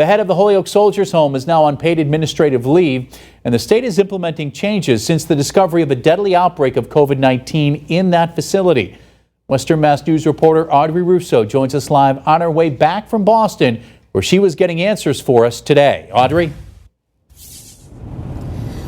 The head of the Holyoke Soldiers Home is now on paid administrative leave, and the state is implementing changes since the discovery of a deadly outbreak of COVID-19 in that facility. Western Mass News reporter Audrey Russo joins us live on her way back from Boston, where she was getting answers for us today. Audrey?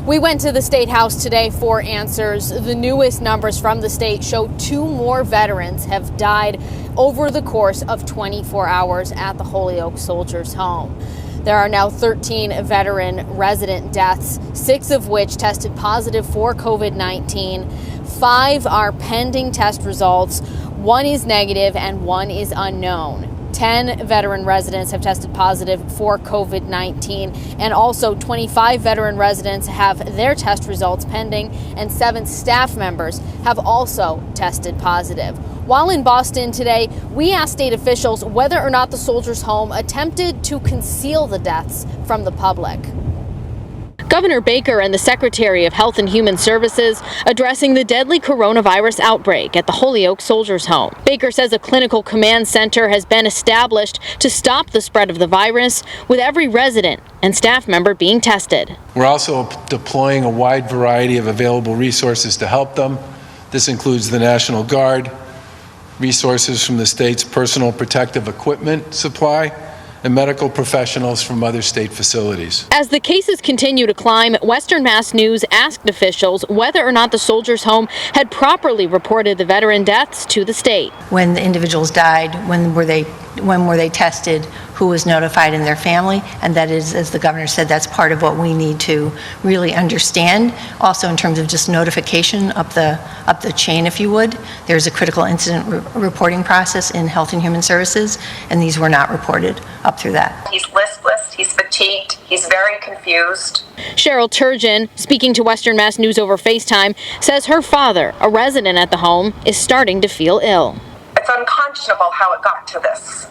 We went to the State House today for answers. The newest numbers from the state show 2 more veterans have died over the course of 24 hours at the Holyoke Soldiers Home. There are now 13 veteran resident deaths, 6 of which tested positive for COVID-19. 5 are pending test results. 1 is negative and 1 is unknown. 10 veteran residents have tested positive for COVID-19, and also 25 veteran residents have their test results pending, and 7 staff members have also tested positive. While in Boston today, we asked state officials whether or not the Soldiers' Home attempted to conceal the deaths from the public. Governor Baker and the Secretary of Health and Human Services addressing the deadly coronavirus outbreak at the Holyoke Soldiers Home. Baker says a clinical command center has been established to stop the spread of the virus, with every resident and staff member being tested. We're also deploying a wide variety of available resources to help them. This includes the National Guard, resources from the state's personal protective equipment supply, and medical professionals from other state facilities. As the cases continue to climb, Western Mass News asked officials whether or not the Soldiers' Home had properly reported the veteran deaths to the state. When the individuals died, when were they tested, who was notified, in their family, and that is, as the governor said, that's part of what we need to really understand. Also, in terms of just notification up the chain, if you would, there's a critical incident reporting process in Health and Human Services, and these were not reported up through that. He's listless, he's fatigued, he's very confused. Cheryl Turgeon, speaking to Western Mass News over FaceTime, says her father, a resident at the home, is starting to feel ill. It's unconscionable how it got to this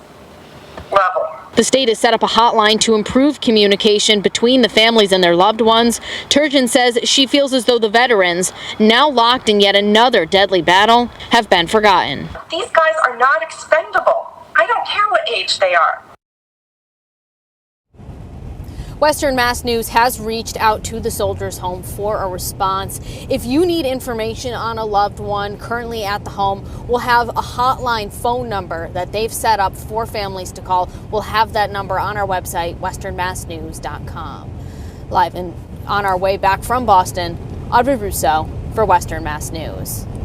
level. The state has set up a hotline to improve communication between the families and their loved ones. Turgeon says she feels as though the veterans, now locked in yet another deadly battle, have been forgotten. These guys are not expendable. I don't care what age they are. Western Mass News has reached out to the Soldiers' Home for a response. If you need information on a loved one currently at the home, we'll have a hotline phone number that they've set up for families to call. We'll have that number on our website, westernmassnews.com. Live and on our way back from Boston, Audrey Russo for Western Mass News.